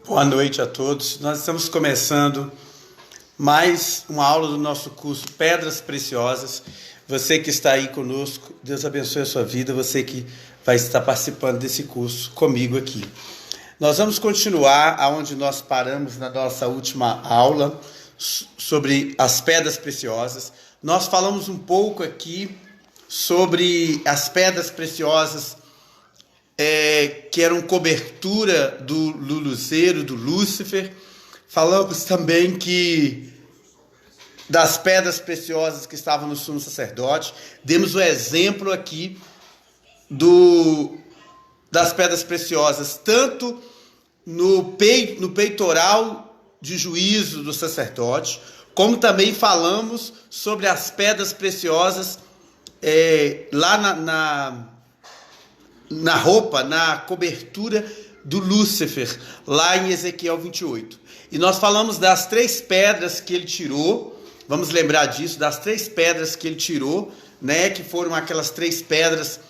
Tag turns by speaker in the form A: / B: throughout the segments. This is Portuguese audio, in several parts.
A: Boa noite a todos. Nós estamos começando mais uma aula do nosso curso Pedras Preciosas. Você que está aí conosco, Deus abençoe a sua vida. Você que vai estar participando desse curso comigo aqui. Nós vamos continuar aonde nós paramos na nossa última aula sobre as pedras preciosas. Nós falamos um pouco aqui sobre as pedras preciosas que eram cobertura do Luzeiro, do Lúcifer. Falamos também das pedras preciosas que estavam no sumo sacerdote. Demos o exemplo aqui das pedras preciosas, tanto no peitoral de juízo do sacerdote, como também falamos sobre as pedras preciosas lá na roupa, na cobertura do Lúcifer, lá em Ezequiel 28. E nós falamos das 3 pedras que ele tirou, vamos lembrar disso, das 3 pedras que ele tirou, né, que foram aquelas 3 pedras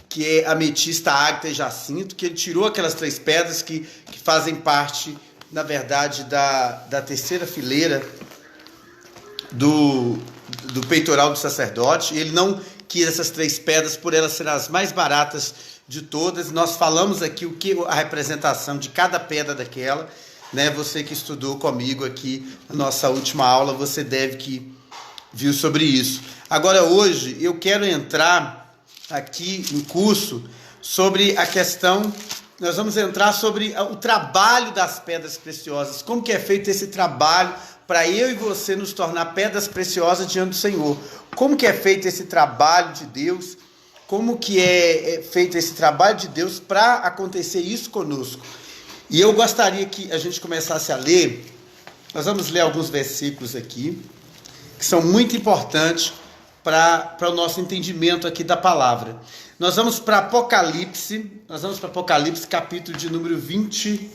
A: que é ametista, ágata e jacinto, que ele tirou aquelas 3 pedras que fazem parte, na verdade, da terceira fileira do peitoral do sacerdote. Ele não quis essas 3 pedras por elas serem as mais baratas de todas. Nós falamos aqui a representação de cada pedra daquela, né? Você que estudou comigo aqui na nossa última aula, você deve que viu sobre isso. Agora hoje eu quero entrar aqui no curso sobre a questão, nós vamos entrar sobre o trabalho das pedras preciosas, como que é feito esse trabalho para eu e você nos tornar pedras preciosas diante do Senhor. Como que é feito esse trabalho de Deus? Como que é feito esse trabalho de Deus para acontecer isso conosco? E eu gostaria que a gente começasse a ler. Nós vamos ler alguns versículos aqui, que são muito importantes para o nosso entendimento aqui da palavra. Nós vamos para Apocalipse, capítulo de número 21.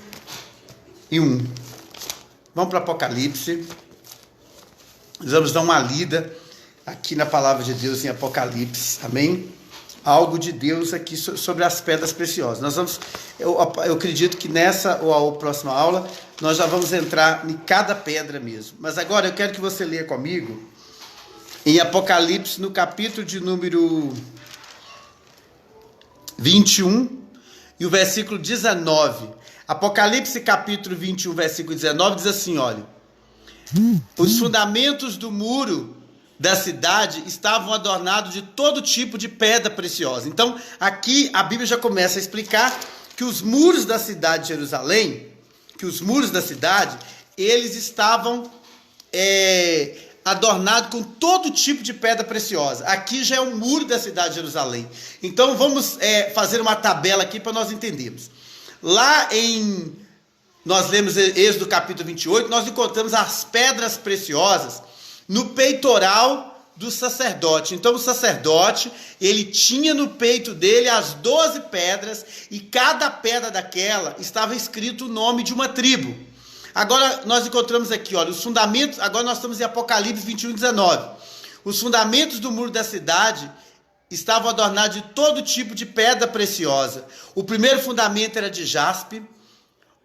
A: Vamos para Apocalipse. Nós vamos dar uma lida aqui na palavra de Deus em Apocalipse. Amém? Algo de Deus aqui sobre as pedras preciosas. Eu acredito que nessa ou a próxima aula nós já vamos entrar em cada pedra mesmo. Mas agora eu quero que você leia comigo em Apocalipse, no capítulo de número 21 e o versículo 19. Apocalipse capítulo 21, versículo 19 diz assim, olha: os fundamentos do muro da cidade estavam adornados de todo tipo de pedra preciosa. Então, aqui a Bíblia já começa a explicar que os muros da cidade de Jerusalém, eles estavam adornados com todo tipo de pedra preciosa. Aqui já é o muro da cidade de Jerusalém. Então, vamos fazer uma tabela aqui para nós entendermos. Nós lemos Êxodo capítulo 28, nós encontramos as pedras preciosas no peitoral do sacerdote. Então o sacerdote, ele tinha no peito dele as 12 pedras, e cada pedra daquela estava escrito o nome de uma tribo. Agora nós encontramos aqui, olha, os fundamentos, agora nós estamos em Apocalipse 21, 19. Os fundamentos do muro da cidade estavam adornados de todo tipo de pedra preciosa. O primeiro fundamento era de jaspe,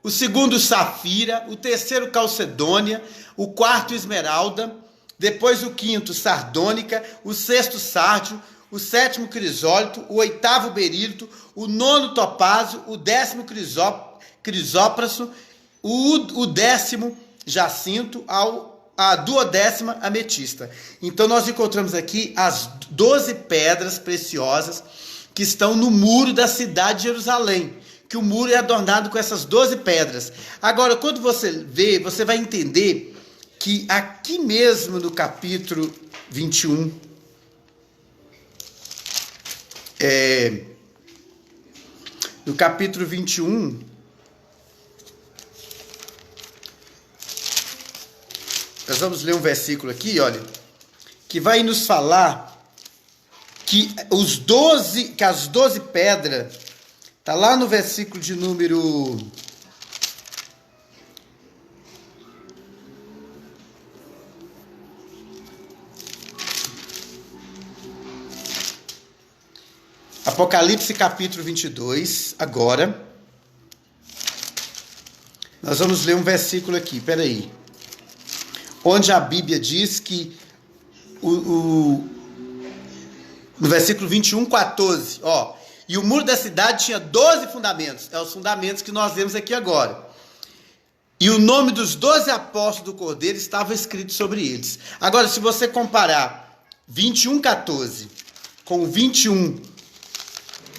A: o segundo safira, o terceiro calcedônia, o quarto esmeralda, depois o quinto sardônica, o sexto sárdio, o sétimo crisólito, o oitavo berílito, o nono topázio, o 10º crisópraso, o 10º jacinto, a 12ª ametista. Então nós encontramos aqui as 12 pedras preciosas que estão no muro da cidade de Jerusalém, que o muro é adornado com essas 12 pedras. Agora, quando você vê, você vai entender que aqui mesmo no capítulo 21, no capítulo 21, nós vamos ler um versículo aqui, olha, que vai nos falar que as 12 pedras, está lá no versículo de número Apocalipse capítulo 22, agora. Nós vamos ler um versículo aqui, peraí. Onde a Bíblia diz que, no versículo 21, 14, ó. E o muro da cidade tinha 12 fundamentos. É os fundamentos que nós vemos aqui agora. E o nome dos 12 apóstolos do Cordeiro estava escrito sobre eles. Agora, se você comparar 21, 14 com 21,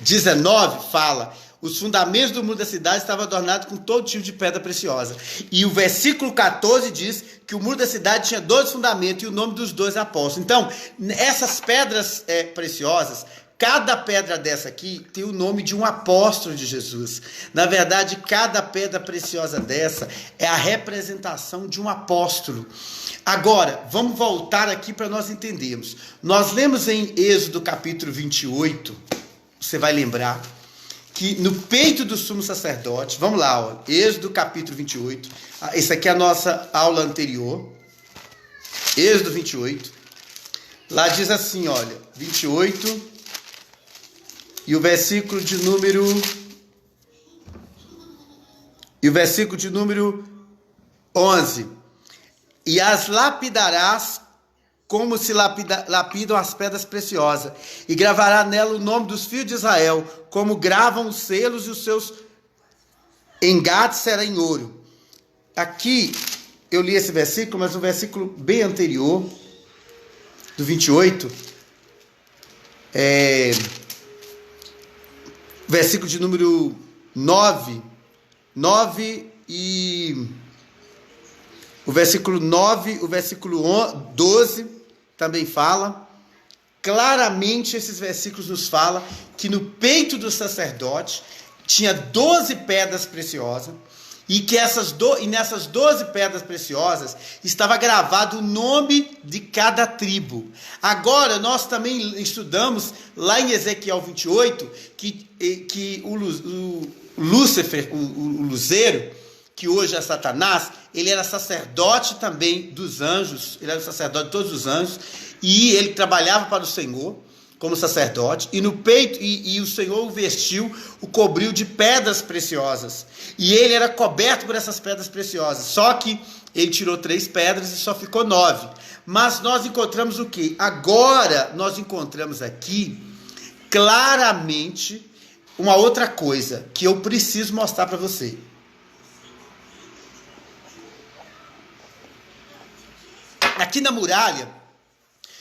A: 19, fala: os fundamentos do muro da cidade estavam adornados com todo tipo de pedra preciosa. E o versículo 14 diz que o muro da cidade tinha 12 fundamentos e o nome dos 12 apóstolos. Então, essas pedras preciosas, cada pedra dessa aqui tem o nome de um apóstolo de Jesus. Na verdade, cada pedra preciosa dessa é a representação de um apóstolo. Agora, vamos voltar aqui para nós entendermos. Nós lemos em Êxodo capítulo 28, você vai lembrar, que no peito do sumo sacerdote, vamos lá, ó, Êxodo capítulo 28, essa aqui é a nossa aula anterior, Êxodo 28, lá diz assim, olha, 28, e o versículo de número 11, e as lapidarás como se lapidam as pedras preciosas, e gravará nela o nome dos filhos de Israel, como gravam os selos, e os seus engates será em ouro. Aqui, eu li esse versículo, mas um versículo bem anterior, do 28, versículo de número 9 e o versículo 9, o versículo 12 também fala. Claramente esses versículos nos falam que no peito do sacerdote tinha 12 pedras preciosas e que nessas 12 pedras preciosas estava gravado o nome de cada tribo. Agora, nós também estudamos lá em Ezequiel 28 que o Lúcifer, o luzeiro, que hoje é Satanás, ele era sacerdote também dos anjos, ele era sacerdote de todos os anjos, e ele trabalhava para o Senhor como sacerdote, e no peito, e o Senhor o vestiu, o cobriu de pedras preciosas, e ele era coberto por essas pedras preciosas, só que ele tirou 3 pedras e só ficou 9, mas nós encontramos o quê? Agora nós encontramos aqui, claramente, uma outra coisa, que eu preciso mostrar para você. Aqui na muralha,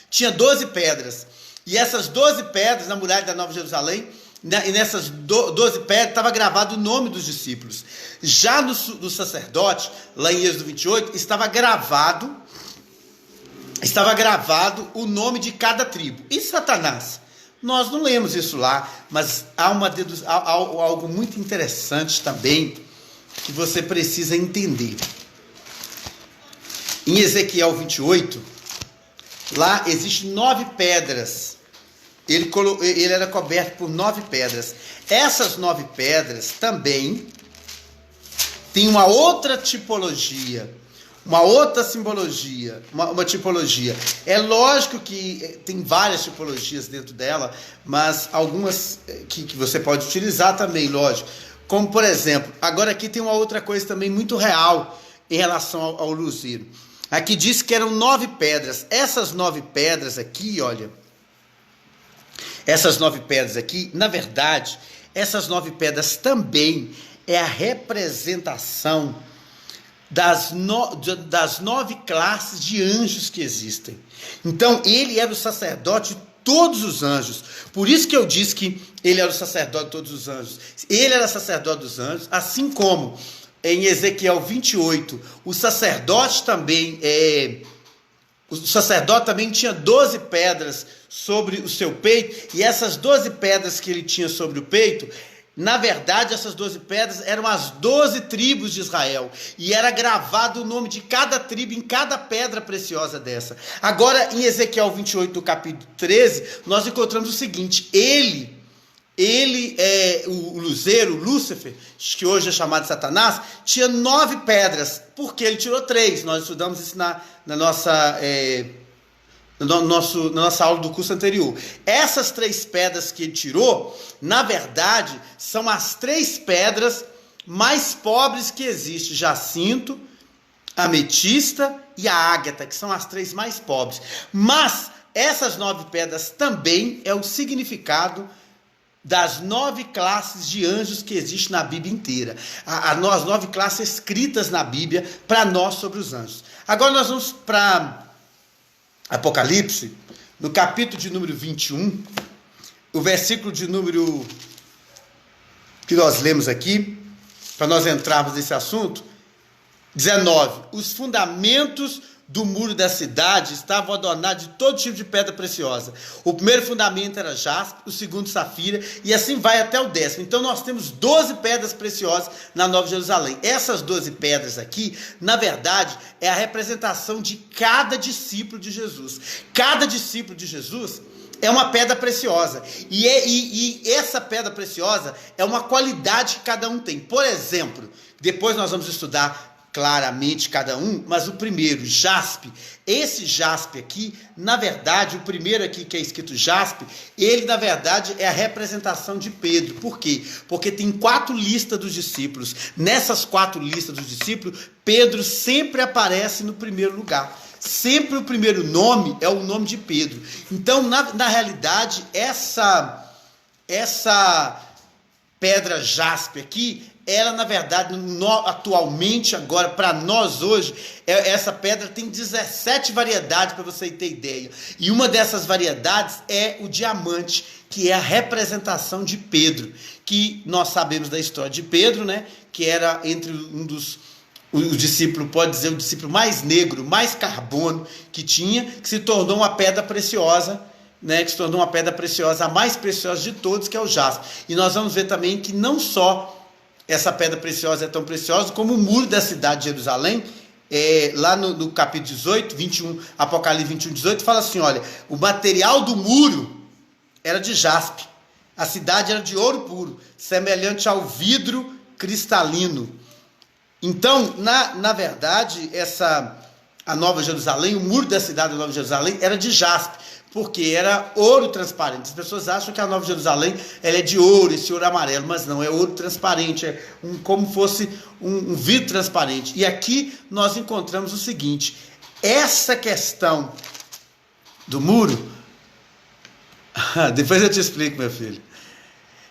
A: tinha 12 pedras, e essas 12 pedras na muralha da Nova Jerusalém, e nessas 12 pedras estava gravado o nome dos discípulos. Já no sacerdote, lá em Êxodo 28, estava gravado o nome de cada tribo. E Satanás? Nós não lemos isso lá, mas há algo muito interessante também, que você precisa entender. Em Ezequiel 28, lá existem 9 pedras. Ele era coberto por 9 pedras. Essas 9 pedras também têm uma outra tipologia, uma outra simbologia, uma tipologia. É lógico que tem várias tipologias dentro dela, mas algumas que você pode utilizar também, lógico. Como, por exemplo, agora aqui tem uma outra coisa também muito real em relação ao luzeiro. Aqui diz que eram 9 pedras. Essas 9 pedras aqui, olha. Essas 9 pedras aqui, na verdade, essas 9 pedras também é a representação das 9 classes de anjos que existem. Então, ele era o sacerdote de todos os anjos. Por isso que eu disse que ele era o sacerdote de todos os anjos. Ele era sacerdote dos anjos, assim como em Ezequiel 28, o sacerdote também tinha 12 pedras sobre o seu peito, e essas 12 pedras que ele tinha sobre o peito, na verdade, essas 12 pedras eram as 12 tribos de Israel, e era gravado o nome de cada tribo em cada pedra preciosa dessa. Agora, em Ezequiel 28, do capítulo 13, nós encontramos o seguinte: o luzeiro, Lúcifer, que hoje é chamado de Satanás, tinha 9 pedras, porque ele tirou 3. Nós estudamos isso na na nossa aula do curso anterior. Essas 3 pedras que ele tirou, na verdade, são as 3 pedras mais pobres que existem: jacinto, ametista e a ágata, que são as 3 mais pobres. Mas essas 9 pedras também é o significado das 9 classes de anjos que existem na Bíblia inteira. As 9 classes escritas na Bíblia para nós sobre os anjos. Agora nós vamos para Apocalipse, no capítulo de número 21, o versículo de número que nós lemos aqui, para nós entrarmos nesse assunto, 19. Os fundamentos do muro da cidade estavam adornados de todo tipo de pedra preciosa. O primeiro fundamento era jaspe, o segundo safira, e assim vai até o 10º. Então nós temos 12 pedras preciosas na Nova Jerusalém. Essas 12 pedras aqui, na verdade, é a representação de cada discípulo de Jesus. Cada discípulo de Jesus é uma pedra preciosa. E essa pedra preciosa é uma qualidade que cada um tem. Por exemplo, depois nós vamos estudar claramente cada um, mas o primeiro, jaspe. Esse jaspe aqui, na verdade, o primeiro aqui que é escrito jaspe, ele na verdade é a representação de Pedro. Por quê? Porque tem 4 listas dos discípulos. Nessas 4 listas dos discípulos, Pedro sempre aparece no primeiro lugar. Sempre o primeiro nome é o nome de Pedro. Então, na realidade, essa pedra jaspe aqui, ela, na verdade, atualmente, agora, para nós hoje, essa pedra tem 17 variedades, para você ter ideia. E uma dessas variedades é o diamante, que é a representação de Pedro, que nós sabemos da história de Pedro, né? Que era entre o discípulo, pode dizer, o discípulo mais negro, mais carbono que tinha, que se tornou uma pedra preciosa, né? Que se tornou uma pedra preciosa, a mais preciosa de todos, que é o jaspe. E nós vamos ver também que não só essa pedra preciosa é tão preciosa, como o muro da cidade de Jerusalém, lá no capítulo 18, 21, Apocalipse 21, 18, fala assim, olha, o material do muro era de jaspe, a cidade era de ouro puro, semelhante ao vidro cristalino. Então, na verdade, a Nova Jerusalém, o muro da cidade da Nova Jerusalém era de jaspe, porque era ouro transparente. As pessoas acham que a Nova Jerusalém ela é de ouro, esse ouro amarelo, mas não, é ouro transparente, é como fosse um vidro transparente. E aqui nós encontramos o seguinte, essa questão do muro, depois eu te explico, meu filho,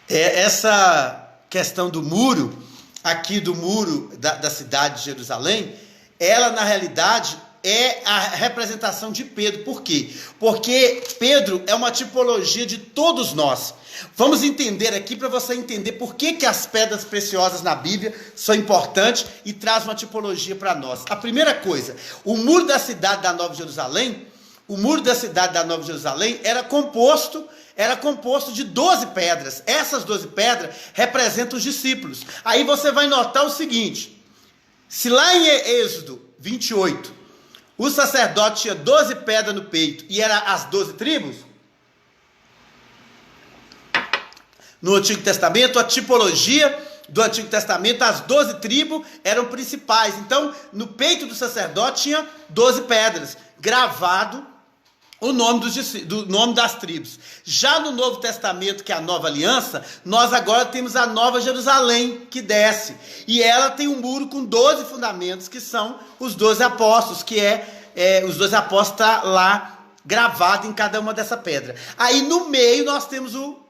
A: essa questão do muro, aqui do muro da cidade de Jerusalém, ela na realidade é a representação de Pedro. Por quê? Porque Pedro é uma tipologia de todos nós. Vamos entender aqui para você entender por que as pedras preciosas na Bíblia são importantes e traz uma tipologia para nós. A primeira coisa, o muro da cidade da Nova Jerusalém, era composto de 12 pedras. Essas 12 pedras representam os discípulos. Aí você vai notar o seguinte, se lá em Êxodo 28, o sacerdote tinha 12 pedras no peito e eram as 12 tribos, no Antigo Testamento, a tipologia do Antigo Testamento, as 12 tribos eram principais. Então, no peito do sacerdote tinha 12 pedras, gravado o nome do nome das tribos. Já no Novo Testamento, que é a Nova Aliança, nós agora temos a Nova Jerusalém, que desce. E ela tem um muro com 12 fundamentos, que são os 12 apóstolos, que os 12 apóstolos está lá gravado em cada uma dessa pedra. Aí no meio nós temos o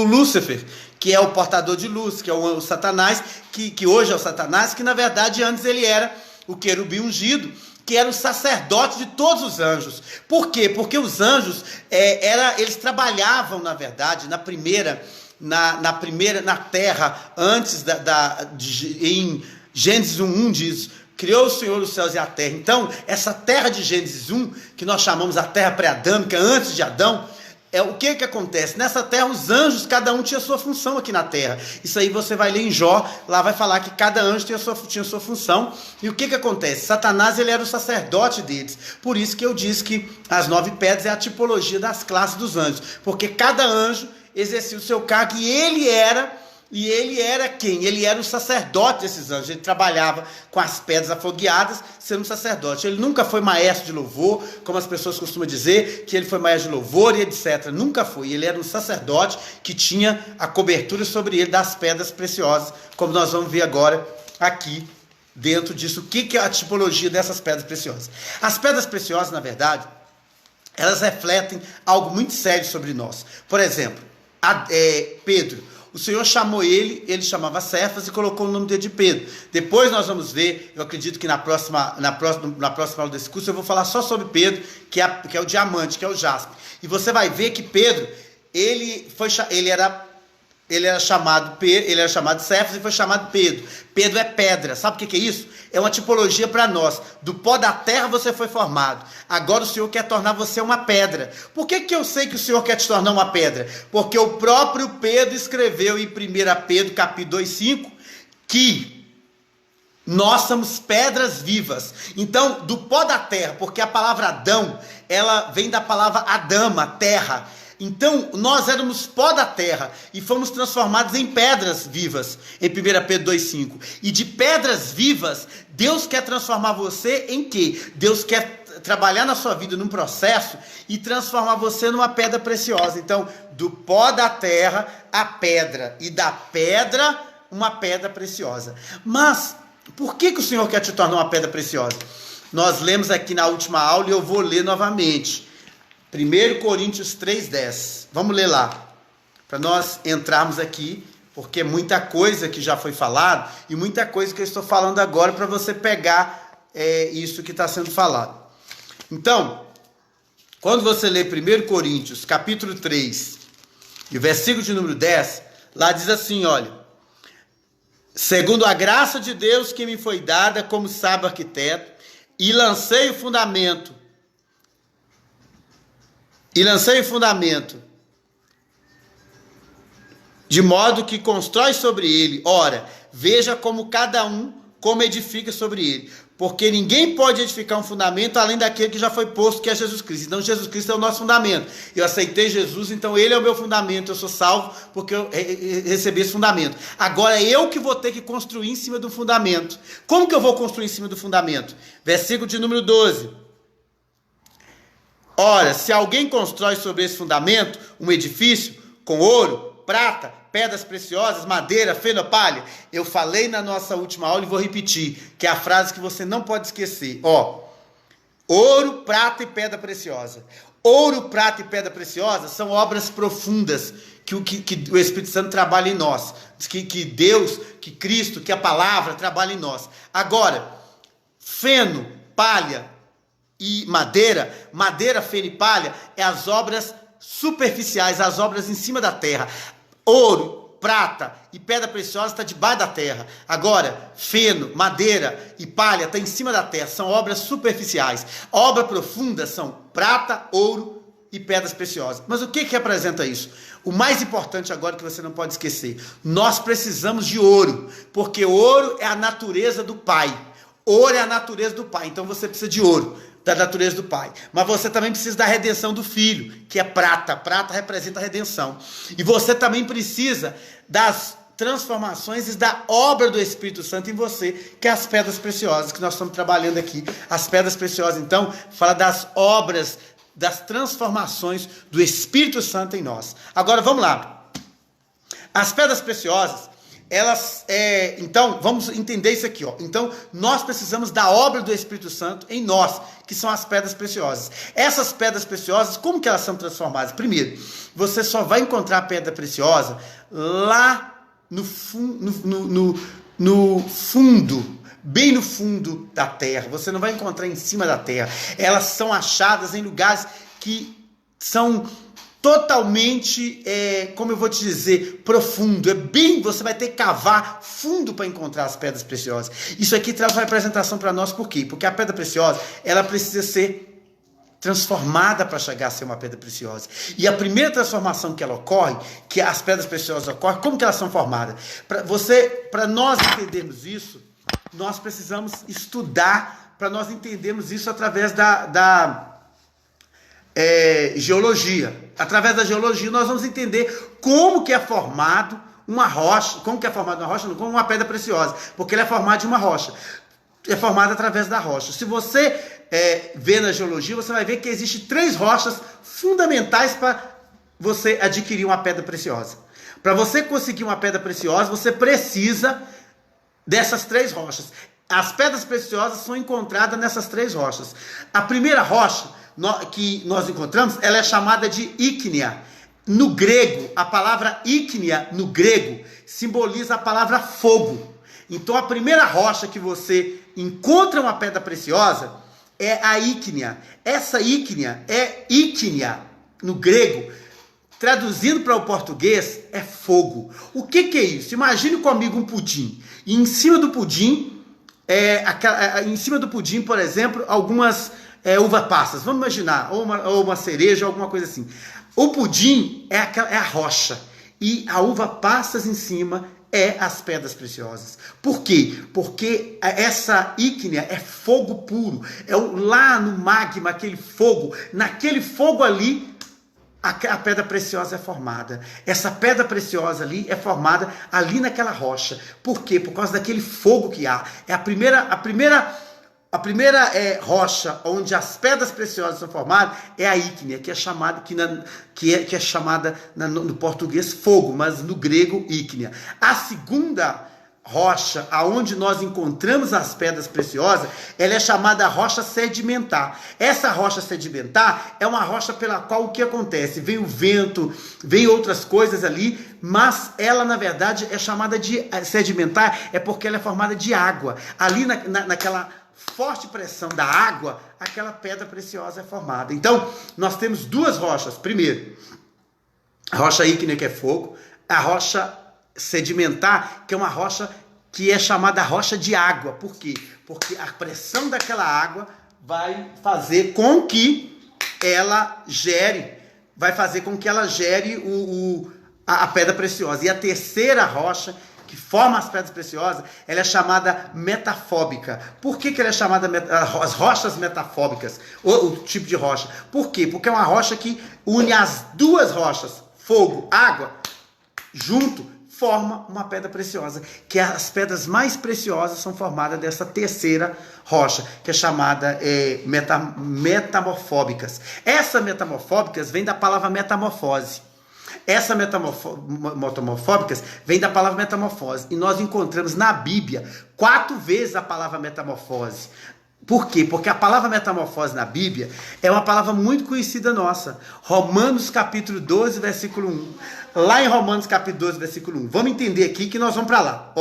A: Lúcifer, que é o portador de luz, que é o Satanás, que hoje é o Satanás, que na verdade antes ele era o querubim ungido, que era o sacerdote de todos os anjos. Por quê? Porque os anjos, eles trabalhavam, na verdade, na terra, antes em Gênesis 1 diz, criou o Senhor os céus e a terra. Então, essa terra de Gênesis 1, que nós chamamos a terra pré-adâmica, antes de Adão, o que acontece? Nessa terra, os anjos, cada um tinha sua função aqui na terra. Isso aí você vai ler em Jó, lá vai falar que cada anjo tinha sua função. E o que acontece? Satanás, ele era o sacerdote deles. Por isso que eu disse que as 9 pedras é a tipologia das classes dos anjos. Porque cada anjo exercia o seu cargo e ele era e ele era quem? Ele era o sacerdote desses anjos. Ele trabalhava com as pedras afogueadas, sendo um sacerdote. Ele nunca foi maestro de louvor, como as pessoas costumam dizer, que ele foi maestro de louvor e etc. Nunca foi. Ele era um sacerdote que tinha a cobertura sobre ele das pedras preciosas, como nós vamos ver agora aqui dentro disso. O que é a tipologia dessas pedras preciosas? As pedras preciosas, na verdade, elas refletem algo muito sério sobre nós. Por exemplo, Pedro. O Senhor chamou ele chamava Cefas e colocou o nome dele de Pedro. Depois nós vamos ver, eu acredito que na próxima aula desse curso eu vou falar só sobre Pedro, que é o diamante, que é o jaspe. E você vai ver que Pedro, ele era chamado Cefas e foi chamado Pedro. Pedro é pedra. Sabe o que é isso? É uma tipologia para nós. Do pó da terra você foi formado. Agora o Senhor quer tornar você uma pedra. Por que eu sei que o Senhor quer te tornar uma pedra? Porque o próprio Pedro escreveu em 1 Pedro capítulo 2:5 que nós somos pedras vivas. Então, do pó da terra, porque a palavra Adão, ela vem da palavra Adama, terra. Então, nós éramos pó da terra e fomos transformados em pedras vivas, em 1 Pedro 2:5. E de pedras vivas, Deus quer transformar você em quê? Deus quer trabalhar na sua vida num processo e transformar você numa pedra preciosa. Então, do pó da terra, a pedra, e da pedra, uma pedra preciosa. Mas, por que o Senhor quer te tornar uma pedra preciosa? Nós lemos aqui na última aula e eu vou ler novamente. 1 Coríntios 3:10. Vamos ler lá, para nós entrarmos aqui, porque muita coisa que já foi falado e muita coisa que eu estou falando agora para você pegar isso que está sendo falado. Então, quando você lê 1 Coríntios capítulo 3 e o versículo de número 10, lá diz assim, olha: segundo a graça de Deus que me foi dada como sábio arquiteto, e lancei o fundamento, de modo que constrói sobre ele. Ora, veja como cada um como edifica sobre ele. Porque ninguém pode edificar um fundamento além daquele que já foi posto, que é Jesus Cristo. Então Jesus Cristo é o nosso fundamento. Eu aceitei Jesus, então ele é o meu fundamento. Eu sou salvo porque eu recebi esse fundamento. Agora eu que vou ter que construir em cima do fundamento. Como que eu vou construir em cima do fundamento? Versículo de número 12. Ora, se alguém constrói sobre esse fundamento um edifício com ouro, prata, pedras preciosas, madeira, feno, palha. Eu falei na nossa última aula e vou repetir, que é a frase que você não pode esquecer. Ouro, prata e pedra preciosa. Ouro, prata e pedra preciosa são obras profundas que o Espírito Santo trabalha em nós. Que Deus, que Cristo, que a palavra trabalha em nós. Agora, feno, palha e madeira, feno e palha, é as obras superficiais, as obras em cima da terra. Ouro, prata e pedra preciosa está debaixo da terra. Agora, feno, madeira e palha está em cima da terra. São obras superficiais. Obra profunda são prata, ouro e pedras preciosas. Mas o que representa isso? O mais importante agora que você não pode esquecer. Nós precisamos de ouro, porque ouro é a natureza do Pai. Ouro é a natureza do Pai. Então você precisa de ouro, da natureza do Pai. Mas você também precisa da redenção do Filho, que é prata. Prata representa a redenção. E você também precisa das transformações e da obra do Espírito Santo em você, que é as pedras preciosas que nós estamos trabalhando aqui. As pedras preciosas, então, fala das obras, das transformações do Espírito Santo em nós. Agora, vamos lá. As pedras preciosas, então, vamos entender isso aqui, Então, nós precisamos da obra do Espírito Santo em nós, que são as pedras preciosas. Essas pedras preciosas, como que elas são transformadas? Primeiro, você só vai encontrar a pedra preciosa lá no fundo, bem no fundo da terra. Você não vai encontrar em cima da terra. Elas são achadas em lugares que são totalmente, como eu vou te dizer, profundo. Você vai ter que cavar fundo para encontrar as pedras preciosas. Isso aqui traz uma representação para nós, por quê? Porque a pedra preciosa, ela precisa ser transformada para chegar a ser uma pedra preciosa. E a primeira transformação que ela ocorre, que as pedras preciosas ocorrem, como que elas são formadas? Para nós entendermos isso, nós precisamos estudar, para nós entendermos isso através da geologia. Através da geologia nós vamos entender como que é formado uma rocha. Como que é formada uma rocha? Não como uma pedra preciosa, porque ela é formada de uma rocha. É formada através da rocha. Se você ver na geologia, você vai ver que existem 3 rochas fundamentais para você adquirir uma pedra preciosa. Para você conseguir uma pedra preciosa, você precisa dessas 3 rochas. As pedras preciosas são encontradas nessas 3 rochas. A primeira rocha que nós encontramos, ela é chamada de ígnea. No grego, a palavra ígnea, no grego, simboliza a palavra fogo. Então, a primeira rocha que você encontra uma pedra preciosa é a ígnea. Essa ígnea é ígnea, no grego, traduzindo para o português, é fogo. O que é isso? Imagine comigo um pudim. E em cima do pudim, por exemplo, algumas uvas passas. Vamos imaginar, ou uma cereja, alguma coisa assim. O pudim é a rocha. E a uva passas em cima é as pedras preciosas. Por quê? Porque essa ígnea é fogo puro. É lá no magma, aquele fogo. Naquele fogo ali, a pedra preciosa é formada. Essa pedra preciosa ali é formada ali naquela rocha. Por quê? Por causa daquele fogo que há. É a primeira rocha onde as pedras preciosas são formadas é a ígnea, que é chamada, que é chamada no português fogo, mas no grego ígnea. A segunda rocha aonde nós encontramos as pedras preciosas, ela é chamada rocha sedimentar. Essa rocha sedimentar é uma rocha pela qual o que acontece? Vem o vento, vem outras coisas ali, mas ela na verdade é chamada de sedimentar, é porque ela é formada de água. Ali naquela forte pressão da água, aquela pedra preciosa é formada. Então, nós temos 2 rochas. Primeiro, a rocha ígnea, que é fogo, a rocha sedimentar, que é uma rocha que é chamada rocha de água. Por quê? Porque a pressão daquela água vai fazer com que ela gere, a pedra preciosa. E a terceira rocha que forma as pedras preciosas, ela é chamada metafóbica. Por que ela é chamada as rochas metafóbicas? O tipo de rocha. Por quê? Porque é uma rocha que une as 2 rochas, fogo, água, junto, forma uma pedra preciosa. Que as pedras mais preciosas são formadas dessa terceira rocha, que é chamada metamorfóbicas. Essas metamorfóbicas vem da palavra metamorfose. Essa metamorfóbicas vem da palavra metamorfose. E nós encontramos na Bíblia 4 vezes a palavra metamorfose. Por quê? Porque a palavra metamorfose na Bíblia é uma palavra muito conhecida nossa. Romanos capítulo 12, versículo 1. Lá em Romanos capítulo 12, versículo 1. Vamos entender aqui que nós vamos para lá.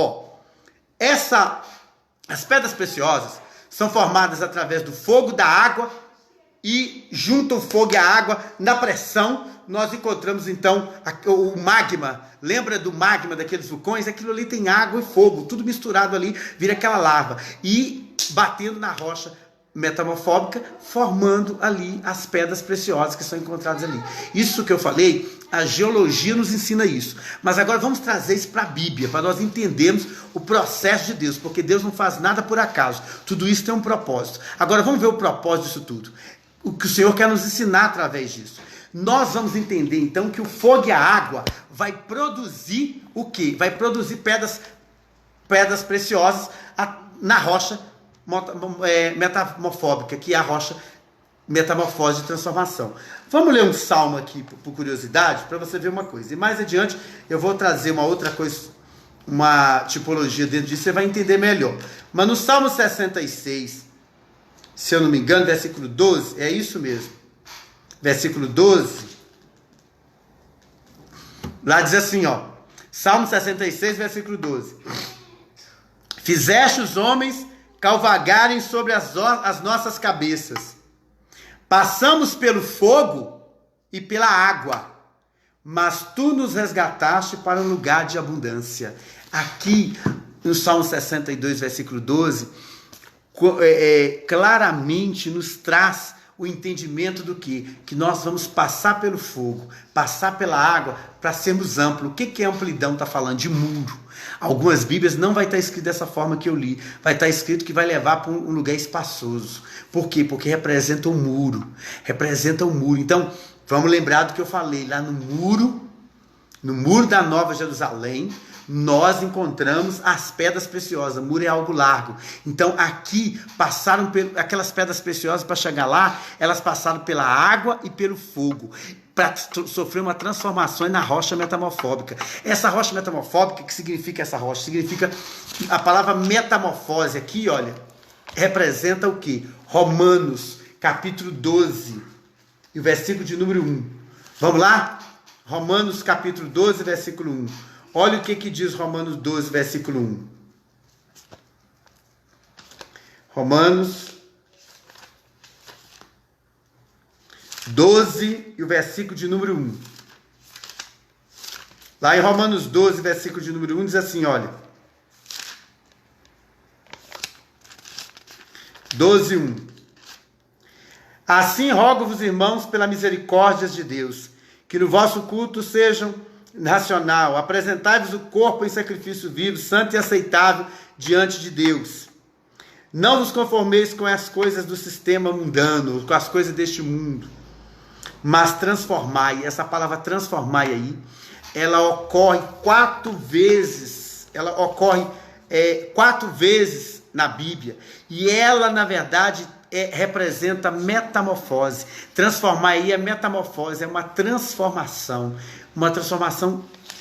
A: As pedras preciosas são formadas através do fogo, da água, e junto ao fogo e a água, na pressão, nós encontramos então o magma. Lembra do magma daqueles vulcões? Aquilo ali tem água e fogo, tudo misturado ali, vira aquela lava. E batendo na rocha metamorfóbica, formando ali as pedras preciosas que são encontradas ali. Isso que eu falei, a geologia nos ensina isso. Mas agora vamos trazer isso para a Bíblia, para nós entendermos o processo de Deus, porque Deus não faz nada por acaso. Tudo isso tem um propósito. Agora vamos ver o propósito disso tudo. O que o Senhor quer nos ensinar através disso. Nós vamos entender então que o fogo e a água vai produzir o quê? Vai produzir pedras preciosas na rocha metamorfóbica, que é a rocha metamorfose de transformação. Vamos ler um salmo aqui, por curiosidade, para você ver uma coisa. E mais adiante eu vou trazer uma outra coisa, uma tipologia dentro disso, você vai entender melhor. Mas no Salmo 66, se eu não me engano, versículo 12, é isso mesmo. Versículo 12, lá diz assim, Salmo 66, versículo 12. Fizeste os homens cavalgarem sobre as nossas cabeças. Passamos pelo fogo e pela água, mas tu nos resgataste para um lugar de abundância. Aqui, no Salmo 62, versículo 12, claramente nos traz o entendimento do que nós vamos passar pelo fogo, passar pela água, para sermos amplos. O que é amplidão? Está falando de muro. Algumas Bíblias não vai estar escrito dessa forma que eu li. Vai estar escrito que vai levar para um lugar espaçoso. Por quê? Porque representa um muro. Representa um muro. Então, vamos lembrar do que eu falei. Lá no muro No muro da Nova Jerusalém, nós encontramos as pedras preciosas. O muro é algo largo. Então aqui passaram aquelas pedras preciosas, para chegar lá, elas passaram pela água e pelo fogo, para sofrer uma transformação na rocha metamorfóbica. Essa rocha metamorfóbica, o que significa essa rocha? Significa a palavra metamorfose aqui, olha, representa o que? Romanos, capítulo 12, e o versículo de número 1. Vamos lá? Romanos, capítulo 12, versículo 1. Olha o que diz Romanos 12, versículo 1. Romanos 12 e o versículo de número 1. Lá em Romanos 12, versículo de número 1, diz assim, olha. 12, 1. Assim rogo-vos, irmãos, pela misericórdia de Deus, que no vosso culto sejam racional, apresentai-vos o corpo em sacrifício vivo, santo e aceitável diante de Deus. Não vos conformeis com as coisas do sistema mundano, com as coisas deste mundo, mas transformai. Essa palavra transformai aí, ela ocorre 4 vezes, quatro vezes na Bíblia, e ela, na verdade, representa metamorfose. Transformar aí é metamorfose, é uma transformação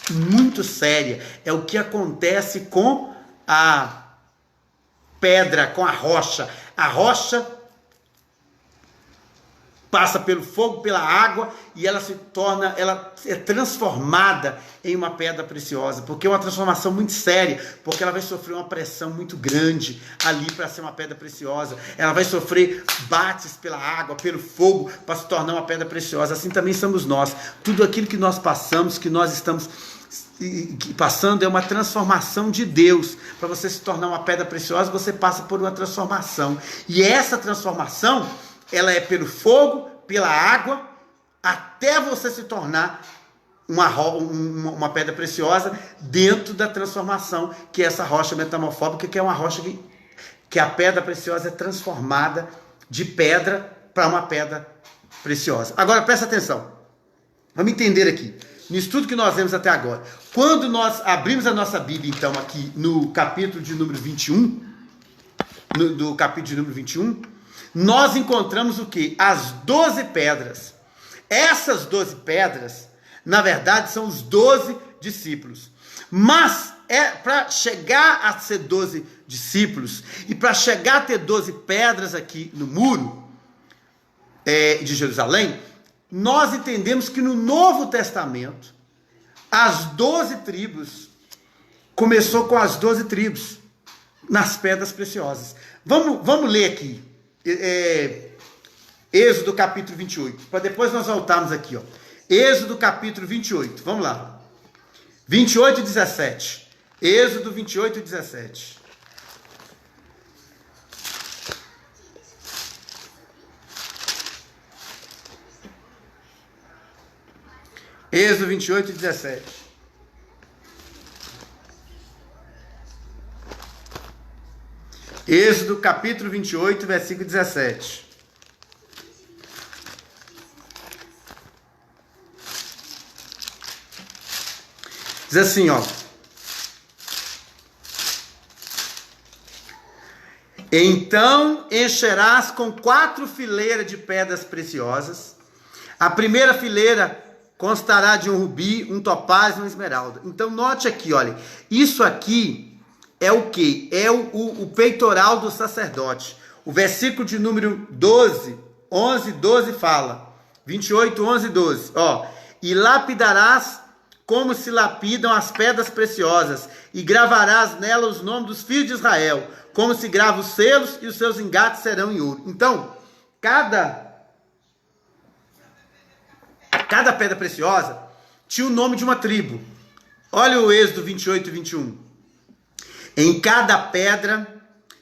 A: muito séria. É o que acontece com a pedra, com a rocha. A rocha passa pelo fogo, pela água, e ela é transformada em uma pedra preciosa, porque é uma transformação muito séria, porque ela vai sofrer uma pressão muito grande ali para ser uma pedra preciosa. Ela vai sofrer bates pela água, pelo fogo, para se tornar uma pedra preciosa. Assim também somos nós. Tudo aquilo que nós passamos, que nós estamos passando, é uma transformação de Deus. Para você se tornar uma pedra preciosa, você passa por uma transformação, e essa transformação, ela é pelo fogo, pela água, até você se tornar uma pedra preciosa dentro da transformação, que é essa rocha metamorfóbica, que é uma rocha que a pedra preciosa é transformada de pedra para uma pedra preciosa. Agora presta atenção, vamos entender aqui, nisso tudo que nós vemos até agora. Quando nós abrimos a nossa Bíblia, então, aqui no capítulo de número 21, do capítulo de número 21, nós encontramos o que? As 12 pedras. Essas 12 pedras, na verdade, são os 12 discípulos. Mas, para chegar a ser 12 discípulos, e para chegar a ter 12 pedras aqui no muro de Jerusalém, nós entendemos que no Novo Testamento, as 12 tribos, começou com as 12 tribos, nas pedras preciosas. Vamos ler aqui. Êxodo capítulo 28, para depois nós voltarmos aqui, ó. Êxodo capítulo 28, vamos lá, 28 e 17, Êxodo 28 e 17, Êxodo 28 e 17, Êxodo capítulo 28, versículo 17. Diz assim, ó. Então encherás com 4 fileiras de pedras preciosas. A primeira fileira constará de um rubi, um topázio e uma esmeralda. Então note aqui, olha. Isso aqui é o que? É o peitoral do sacerdote. O versículo de número 12, 11, 12 fala. 28, 11 e 12. Ó. E lapidarás como se lapidam as pedras preciosas, e gravarás nela os nomes dos filhos de Israel, como se grava os selos, e os seus engates serão em ouro. Então, cada pedra preciosa tinha o nome de uma tribo. Olha o Êxodo 28 e 21. Em cada pedra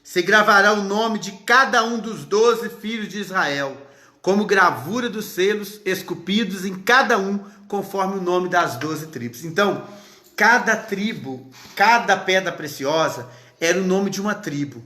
A: se gravará o nome de cada um dos 12 filhos de Israel, como gravura dos selos esculpidos em cada um, conforme o nome das 12 tribos. Então, cada tribo, cada pedra preciosa era o nome de uma tribo.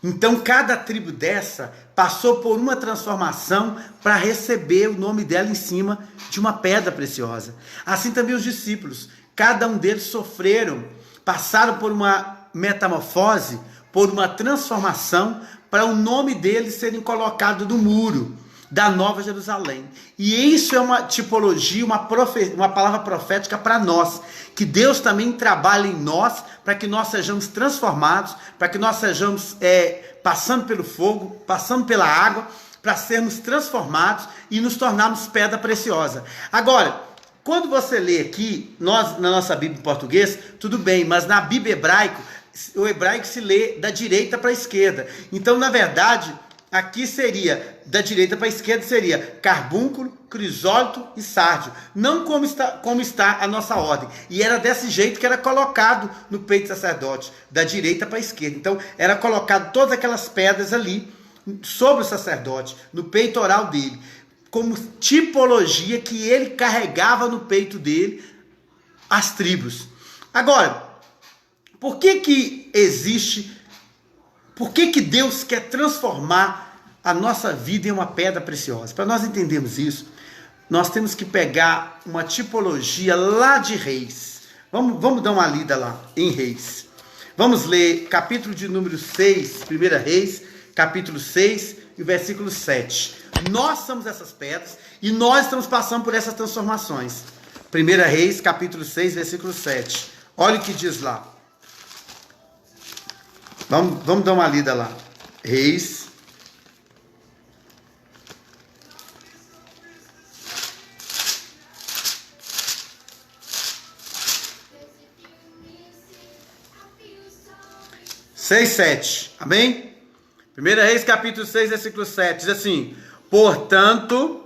A: Então, cada tribo dessa passou por uma transformação para receber o nome dela em cima de uma pedra preciosa. Assim também os discípulos. cada um deles sofreram, passaram por uma metamorfose, por uma transformação, para o nome deles serem colocados no muro da Nova Jerusalém. E isso é uma tipologia, uma palavra profética para nós, que Deus também trabalha em nós, para que nós sejamos transformados, para que nós sejamos passando pelo fogo, passando pela água, para sermos transformados e nos tornarmos pedra preciosa. Agora, quando você lê aqui, na nossa Bíblia em português, tudo bem, mas na Bíblia hebraico, o hebraico se lê da direita para a esquerda. Então, na verdade, aqui seria, da direita para a esquerda, seria carbúnculo, crisólito e sárdio. Não como está a nossa ordem. E era desse jeito que era colocado no peito do sacerdote, da direita para a esquerda. Então, era colocado todas aquelas pedras ali, sobre o sacerdote, no peitoral dele, como tipologia que ele carregava no peito dele as tribos. Agora, por que Deus quer transformar a nossa vida em uma pedra preciosa? Para nós entendermos isso, nós temos que pegar uma tipologia lá de Reis. Vamos dar uma lida lá em Reis. Vamos ler capítulo de número 6, 1 Reis, capítulo 6 e o versículo 7. Nós somos essas pedras e nós estamos passando por essas transformações. 1 Reis, capítulo 6, versículo 7. Olha o que diz lá. Vamos dar uma lida lá. Reis. Seis, 7. Amém? 1 Reis, capítulo 6, versículo 7. Diz assim: portanto,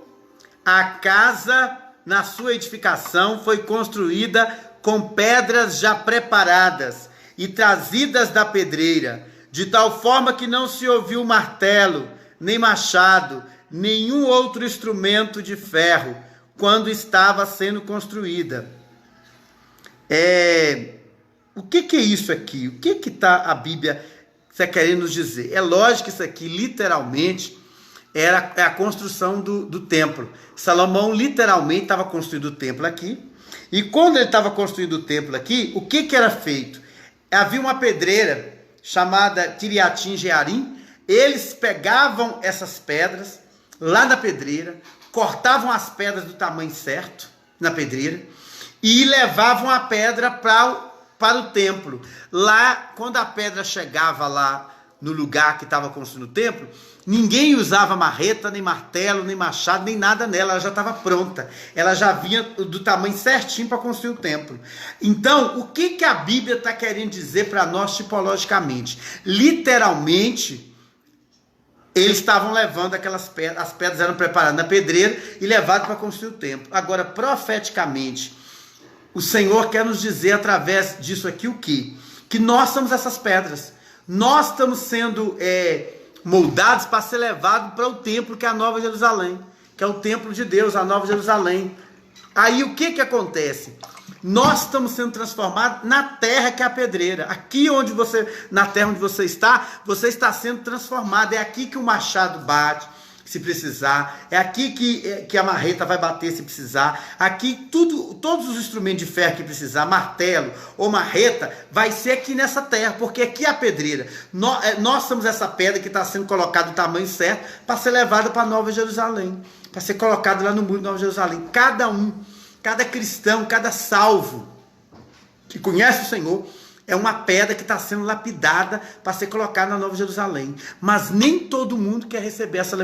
A: a casa na sua edificação foi construída com pedras já preparadas e trazidas da pedreira, de tal forma que não se ouviu martelo, nem machado, nenhum outro instrumento de ferro, quando estava sendo construída. O que é isso aqui? O que está a Bíblia querendo nos dizer? É lógico que isso aqui, literalmente, é a construção do templo. Salomão, literalmente, estava construindo o templo aqui. E quando ele estava construindo o templo aqui, o que era feito? Havia uma pedreira chamada Kiriatim Jearim. Eles pegavam essas pedras lá na pedreira, cortavam as pedras do tamanho certo na pedreira e levavam a pedra para o templo. Lá, quando a pedra chegava lá no lugar que estava construindo o templo, ninguém usava marreta, nem martelo, nem machado, nem nada nela. Ela já estava pronta. Ela já vinha do tamanho certinho para construir o templo. Então, o que a Bíblia está querendo dizer para nós tipologicamente? Literalmente, eles estavam levando aquelas pedras, as pedras eram preparadas na pedreira e levadas para construir o templo. Agora, profeticamente, o Senhor quer nos dizer através disso aqui o quê? Que nós somos essas pedras. Nós estamos sendo moldados para ser levados para o templo que é a Nova Jerusalém, que é o templo de Deus, a Nova Jerusalém. Aí o que acontece? Nós estamos sendo transformados na terra que é a pedreira. Aqui na terra onde você está sendo transformado. É aqui que o machado bate, se precisar. É aqui que a marreta vai bater, se precisar. Aqui todos os instrumentos de ferro que precisar, martelo ou marreta, vai ser aqui nessa terra, porque aqui é a pedreira. Nós somos essa pedra que está sendo colocada do tamanho certo para ser levada para Nova Jerusalém, para ser colocada lá no muro de Nova Jerusalém. Cada cristão, cada salvo que conhece o Senhor, é uma pedra que está sendo lapidada para ser colocada na Nova Jerusalém. Mas nem todo mundo quer receber essa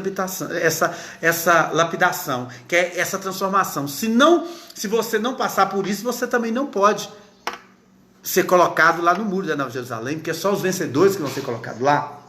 A: lapidação, quer essa transformação. Se você não passar por isso, você também não pode ser colocado lá no muro da Nova Jerusalém, porque é só os vencedores que vão ser colocados lá.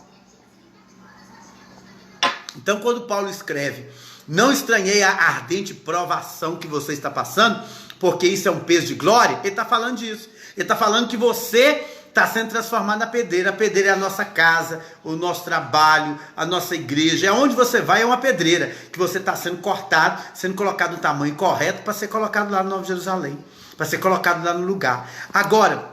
A: Então, quando Paulo escreve: não estranhei a ardente provação que você está passando, porque isso é um peso de glória, ele está falando disso. Ele está falando que você está sendo transformado na pedreira. A pedreira é a nossa casa, o nosso trabalho, a nossa igreja. Aonde você vai é uma pedreira, que você está sendo cortado, sendo colocado no tamanho correto para ser colocado lá no Nova Jerusalém, para ser colocado lá no lugar. Agora,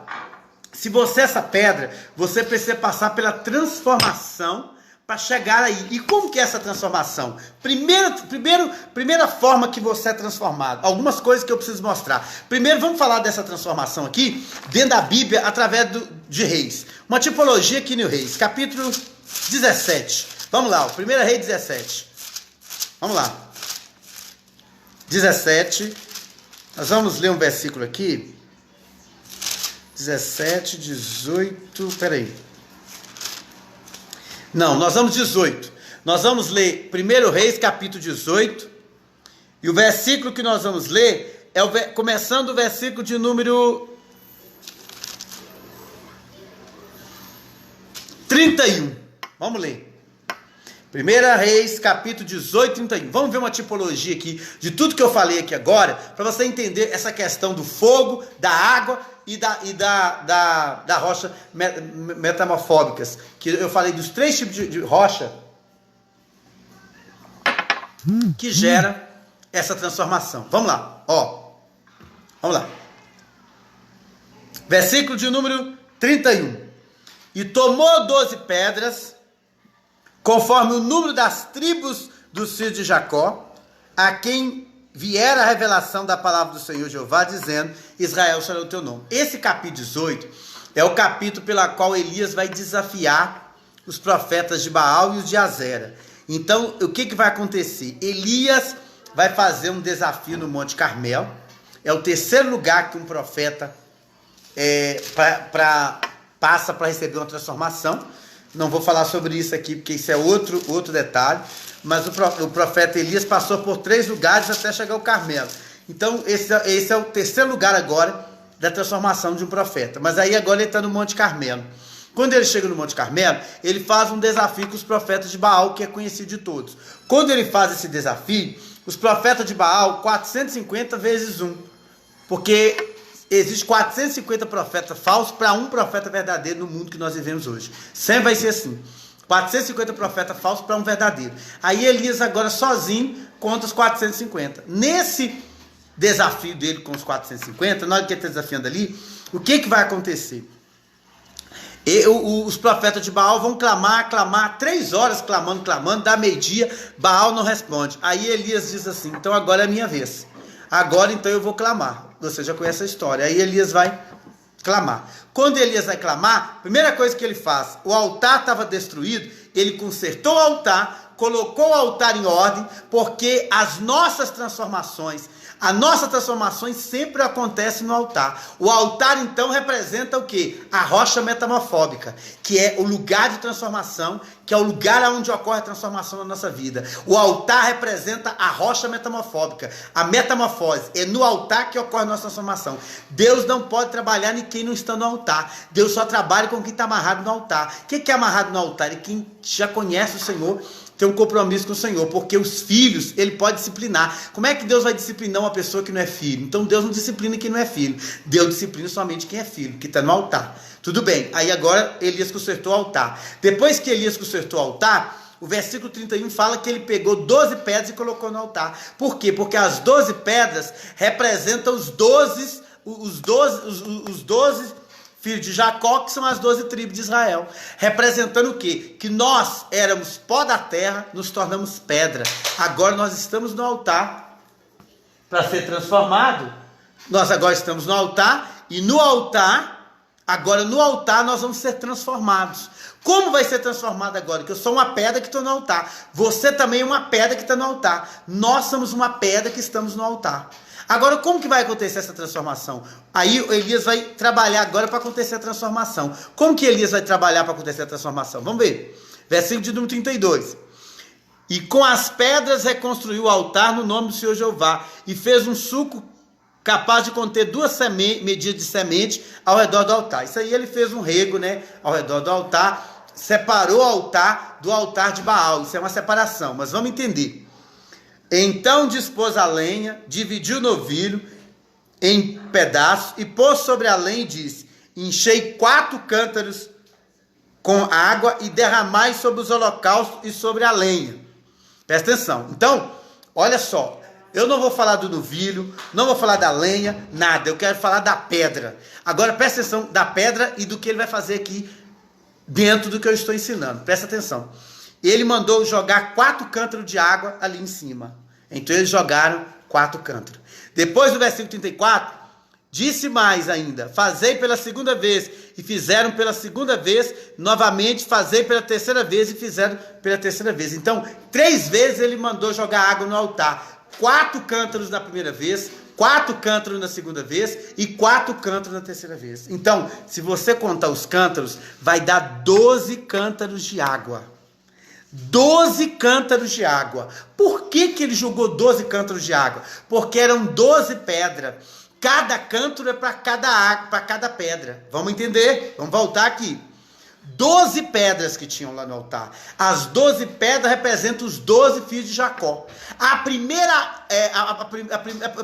A: se você é essa pedra, você precisa passar pela transformação para chegar aí. E como que é essa transformação? Primeira forma que você é transformado. Algumas coisas que eu preciso mostrar. Primeiro, vamos falar dessa transformação aqui, dentro da Bíblia, através de Reis. Uma tipologia aqui no Reis, capítulo 17. Vamos lá, o 1 Rei 17. Vamos lá. 17. Nós vamos ler um versículo aqui. 17, 18, peraí. Não, nós vamos 18. Nós vamos ler 1 Reis, capítulo 18. E o versículo que nós vamos ler é começando o versículo de número 31. Vamos ler. 1 Reis, capítulo 18, 31. Vamos ver uma tipologia aqui de tudo que eu falei aqui agora, para você entender essa questão do fogo, da água e da rocha metamorfóbicas. Que eu falei dos 3 tipos de rocha que gera essa transformação. Vamos lá, ó. Vamos lá. Versículo de número 31. E tomou 12 pedras, conforme o número das tribos dos filhos de Jacó, a quem viera a revelação da palavra do Senhor Jeová, dizendo: Israel será o teu nome. Esse capítulo 18 é o capítulo pela qual Elias vai desafiar os profetas de Baal e os de Azera. Então, o que vai acontecer? Elias vai fazer um desafio no Monte Carmelo. É o terceiro lugar que um profeta passa para receber uma transformação. Não vou falar sobre isso aqui, porque isso é outro detalhe. Mas o profeta Elias passou por 3 lugares até chegar ao Carmelo. Então, esse é o terceiro lugar agora da transformação de um profeta. Mas aí agora ele está no Monte Carmelo. Quando ele chega no Monte Carmelo, ele faz um desafio com os profetas de Baal, que é conhecido de todos. Quando ele faz esse desafio, os profetas de Baal, 450 vezes 1. Porque existe 450 profetas falsos para um profeta verdadeiro no mundo que nós vivemos hoje. Sempre vai ser assim. 450 profetas falsos para um verdadeiro. Aí Elias agora sozinho contra os 450. Nesse desafio dele com os 450, na hora que ele está desafiando ali, o que vai acontecer? Os profetas de Baal vão clamar 3 horas clamando, dá meio-dia, Baal não responde. Aí Elias diz assim: então agora é a minha vez. Agora então eu vou clamar. Você já conhece a história. Aí Elias vai clamar. Quando Elias vai clamar, primeira coisa que ele faz: o altar estava destruído, ele consertou o altar, colocou o altar em ordem, porque as nossas transformações sempre acontece no altar. O altar então representa o quê? A rocha metamorfóbica, que é o lugar de transformação, que é o lugar onde ocorre a transformação na nossa vida. O altar representa a rocha metamorfóbica, a metamorfose. É no altar que ocorre a nossa transformação. Deus não pode trabalhar em quem não está no altar. Deus só trabalha com quem está amarrado no altar. O que é amarrado no altar? É quem já conhece o Senhor, tem um compromisso com o Senhor, porque os filhos, ele pode disciplinar. Como é que Deus vai disciplinar uma pessoa que não é filho? Então Deus não disciplina quem não é filho. Deus disciplina somente quem é filho, que está no altar. Tudo bem, aí agora Elias consertou o altar. Depois que Elias consertou o altar, o versículo 31 fala que ele pegou 12 pedras e colocou no altar. Por quê? Porque as 12 pedras representam os 12 filhos de Jacó, que são as 12 tribos de Israel. Representando o quê? Que nós éramos pó da terra, nos tornamos pedra. Agora nós estamos no altar para ser transformado. Nós agora estamos no altar, e no altar nós vamos ser transformados. Como vai ser transformado agora? Que eu sou uma pedra que estou no altar. Você também é uma pedra que está no altar. Nós somos uma pedra que estamos no altar. Agora, como que vai acontecer essa transformação? Aí Elias vai trabalhar agora para acontecer a transformação. Como que Elias vai trabalhar para acontecer a transformação? Vamos ver. Versículo de número 32. E com as pedras reconstruiu o altar no nome do Senhor Jeová, e fez um sulco capaz de conter 2 medidas de semente ao redor do altar. Isso aí ele fez um rego, né, ao redor do altar, separou o altar do altar de Baal. Isso é uma separação, mas vamos entender. Então dispôs a lenha, dividiu o novilho em pedaços e pôs sobre a lenha e disse: enchei 4 cântaros com água e derramai sobre os holocaustos e sobre a lenha. Presta atenção. Então, olha só, eu não vou falar do novilho, não vou falar da lenha, nada. Eu quero falar da pedra. Agora presta atenção da pedra e do que ele vai fazer aqui dentro do que eu estou ensinando. Presta atenção. ele mandou jogar 4 cântaros de água ali em cima. Então eles jogaram 4 cântaros. Depois do versículo 34, disse mais ainda: fazei pela segunda vez, e fizeram pela segunda vez, novamente fazei pela terceira vez, e fizeram pela terceira vez. Então, 3 vezes ele mandou jogar água no altar. 4 cântaros na primeira vez, 4 cântaros na segunda vez e 4 cântaros na terceira vez. Então, se você contar os cântaros, vai dar 12 cântaros de água. 12 cântaros de água. Por que ele jogou 12 cântaros de água? Porque eram 12 pedras. Cada cântaro é para cada água, para cada pedra. Vamos entender? Vamos voltar aqui. 12 pedras que tinham lá no altar. As 12 pedras representam os 12 filhos de Jacó. O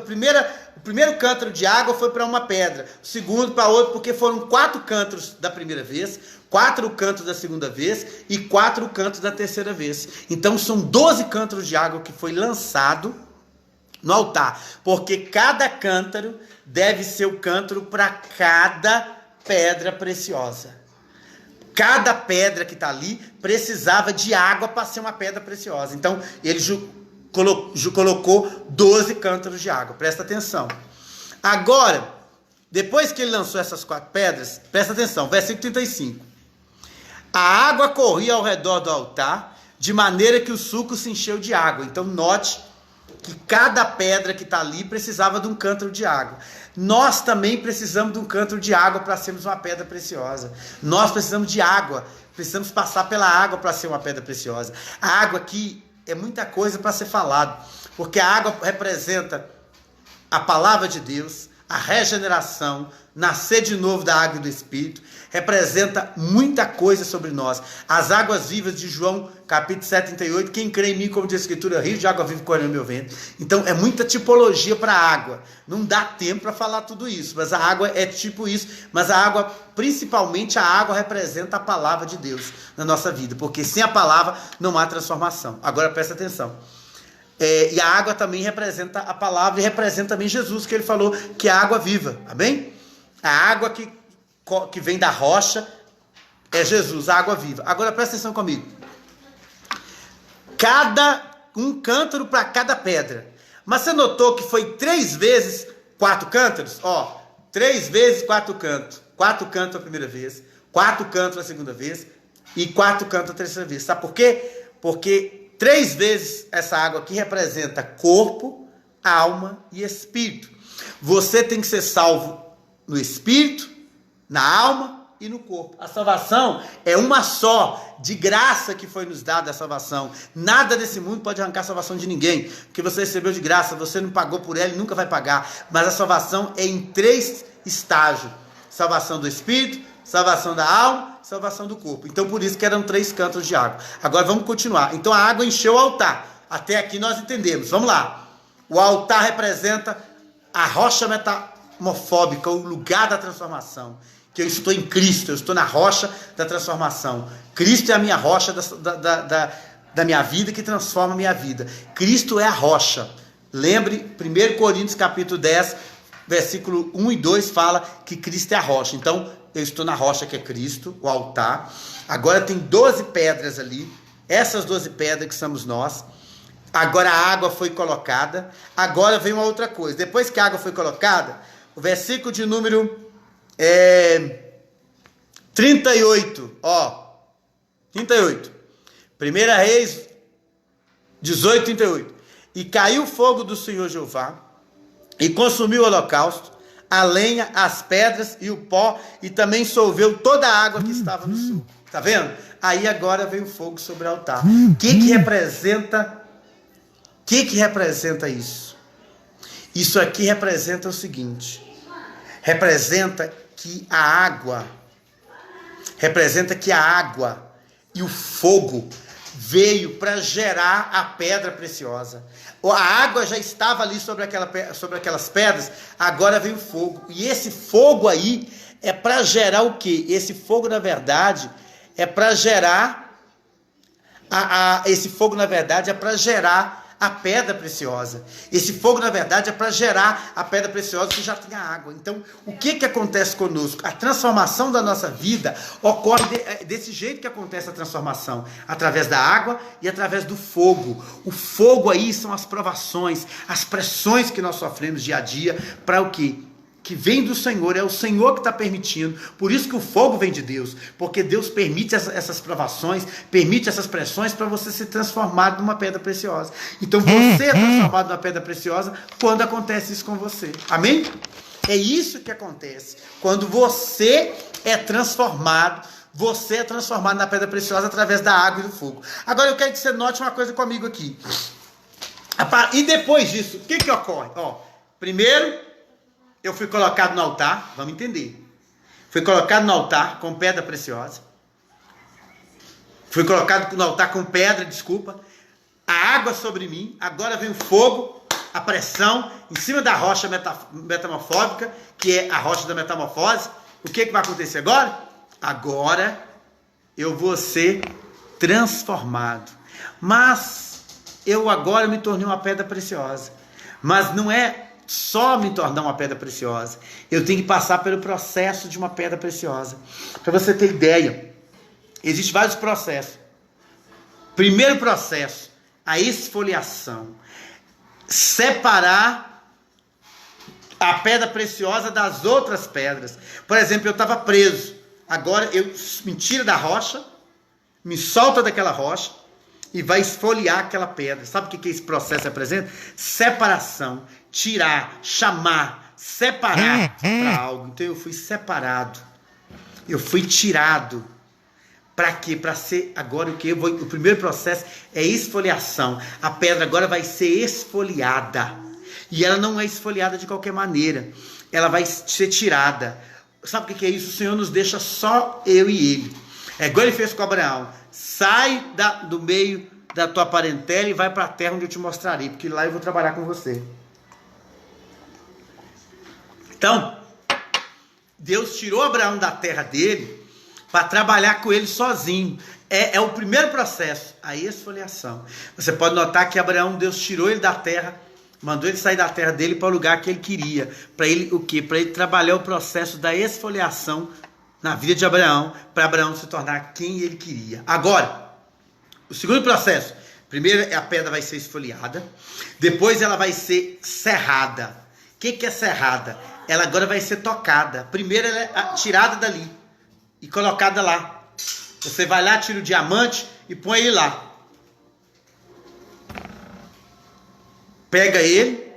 A: primeiro cântaro de água foi para uma pedra. O segundo para outro, porque foram 4 cântaros da primeira vez, 4 cântaros da segunda vez e 4 cântaros da terceira vez. Então são 12 cântaros de água que foi lançado no altar. Porque cada cântaro deve ser o cântaro para cada pedra preciosa. Cada pedra que está ali precisava de água para ser uma pedra preciosa. Então, ele colocou 12 cântaros de água. Presta atenção. Agora, depois que ele lançou essas 4 pedras, presta atenção, versículo 35. A água corria ao redor do altar, de maneira que o sulco se encheu de água. Então, note que cada pedra que está ali precisava de um cântaro de água. Nós também precisamos de um cântaro de água para sermos uma pedra preciosa. Nós precisamos de água, precisamos passar pela água para ser uma pedra preciosa. A água aqui é muita coisa para ser falado, porque a água representa a palavra de Deus, a regeneração, nascer de novo da água e do Espírito, representa muita coisa sobre nós. As águas vivas de João, capítulo 7:38, quem crê em mim, como diz a Escritura, rio de água viva correndo no meu ventre. Então, é muita tipologia para a água. Não dá tempo para falar tudo isso, mas a água é tipo isso. Mas a água, principalmente a água, representa a palavra de Deus na nossa vida, porque sem a palavra não há transformação. Agora, presta atenção. E a água também representa a palavra e representa também Jesus, que ele falou que é a água viva, amém? A água que vem da rocha é Jesus, a água viva. Agora presta atenção comigo. Um cântaro para cada pedra. Mas você notou que foi 3 vezes 4 cântaros? 3 vezes 4 cântaros. 4 cântaros a primeira vez, 4 cântaros a segunda vez e 4 cântaros a terceira vez. Sabe por quê? Porque 3 vezes essa água aqui representa corpo, alma e espírito. Você tem que ser salvo no espírito, na alma e no corpo. A salvação é uma só, de graça que foi nos dada a salvação. Nada desse mundo pode arrancar a salvação de ninguém, porque você recebeu de graça, você não pagou por ela e nunca vai pagar. Mas a salvação é em 3 estágios: salvação do espírito, salvação da alma, salvação do corpo. Então, por isso que eram 3 cântaros de água. Agora vamos continuar. Então, a água encheu o altar. Até aqui nós entendemos. Vamos lá. O altar representa a rocha metamorfóbica, o lugar da transformação. Que eu estou em Cristo, eu estou na rocha da transformação. Cristo é a minha rocha da minha vida, que transforma a minha vida. Cristo é a rocha. Lembre, 1 Coríntios capítulo 10, versículo 1 e 2 fala que Cristo é a rocha. Então, eu estou na rocha que é Cristo, o altar. Agora tem 12 pedras ali. Essas 12 pedras que somos nós. Agora a água foi colocada. Agora vem uma outra coisa. Depois que a água foi colocada, o versículo de número 38. 38. 1 Reis 18, 38. E caiu o fogo do Senhor Jeová e consumiu o holocausto, a lenha, as pedras e o pó, e também solveu toda a água que estava no sul. Tá vendo? Aí agora vem o fogo sobre o altar. O que representa isso? Isso aqui representa o seguinte: representa que a água e o fogo veio para gerar a pedra preciosa. A água já estava ali sobre aquelas pedras, agora vem o fogo. E esse fogo aí é para gerar o quê? Esse fogo, na verdade, é para gerar a pedra preciosa. Esse fogo, na verdade, é para gerar a pedra preciosa que já tem a água. Então, o que acontece conosco? A transformação da nossa vida ocorre desse jeito que acontece a transformação, através da água e através do fogo. O fogo aí são as provações, as pressões que nós sofremos dia a dia, para o quê? Que vem do Senhor, é o Senhor que está permitindo. Por isso que o fogo vem de Deus, porque Deus permite essas provações, permite essas pressões para você ser transformado numa pedra preciosa. Então você é transformado numa pedra preciosa quando acontece isso com você. Amém? É isso que acontece. Quando você é transformado na pedra preciosa através da água e do fogo. Agora eu quero que você note uma coisa comigo aqui. E depois disso, o que ocorre? Primeiro, eu fui colocado no altar, vamos entender. Fui colocado no altar com pedra preciosa. Fui colocado no altar com pedra, a água sobre mim. Agora vem o fogo, a pressão, em cima da rocha metamorfóbica, que é a rocha da metamorfose. O que vai acontecer agora? Agora eu vou ser transformado. Mas eu agora me tornei uma pedra preciosa. Mas não é só me tornar uma pedra preciosa. Eu tenho que passar pelo processo de uma pedra preciosa. Para você ter ideia, existem vários processos. Primeiro processo, a esfoliação. Separar a pedra preciosa das outras pedras. Por exemplo, eu estava preso. Agora me tira da rocha, me solta daquela rocha e vai esfoliar aquela pedra. Sabe o que esse processo representa? Separação. Tirar, chamar, separar para algo. Então eu fui separado. Eu fui tirado. Para quê? Para ser agora o quê? O primeiro processo é esfoliação. A pedra agora vai ser esfoliada. E ela não é esfoliada de qualquer maneira. Ela vai ser tirada. Sabe o que é isso? O Senhor nos deixa só eu e Ele. É igual Ele fez com Abraão. Sai do meio da tua parentela e vai para a terra onde eu te mostrarei. Porque lá eu vou trabalhar com você. Então, Deus tirou Abraão da terra dele para trabalhar com ele sozinho. É o primeiro processo, a esfoliação. Você pode notar que Abraão, Deus tirou ele da terra, mandou ele sair da terra dele para o lugar que ele queria. Para ele o quê? Para ele trabalhar o processo da esfoliação na vida de Abraão, para Abraão se tornar quem ele queria. Agora, o segundo processo. Primeiro a pedra vai ser esfoliada, depois ela vai ser serrada. O que é serrada? Ela agora vai ser tocada. Primeiro ela é tirada dali e colocada lá. Você vai lá, tira o diamante e põe ele lá. Pega ele